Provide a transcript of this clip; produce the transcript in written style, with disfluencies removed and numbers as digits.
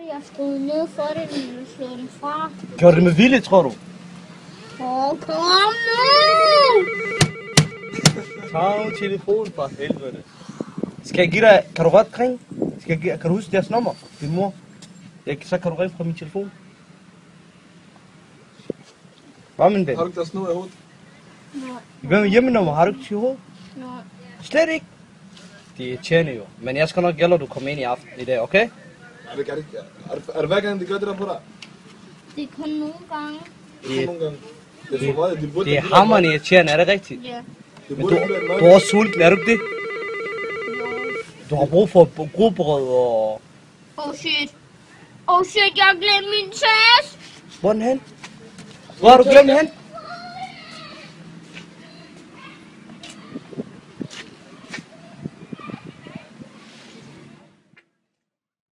Jeg skruede ned for det, når du slog den fra. Gjorde det med vilje, tror du? Kom nu! Tag telefonen for helvede. Skal jeg give dig... Kan du godt ringe? Kan du huske deres nummer? Din mor? Så kan du ringe fra min telefon. Hvad min ven? Har du ikke deres nummer i hovedet? Nej. Hvem er hjemmenummer? Har du ikke til hovedet? Nej. Slet ikke. Det er tjener jo. Men jeg skal nok hjælpe, at du kommer ind i aften i dag, okay? Er det hver gang, de gør det der på dig? Det er kun nogle gange. Nogle gange. Det er for meget. Det er hammerende irriterende, er det rigtigt? Ja. Men du er også sulten, er du ikke det? Du har brug for grobrød og... Oh shit. Oh shit, jeg har glemt min taske. Hvor er den hen? Hvor har du glemt den hen?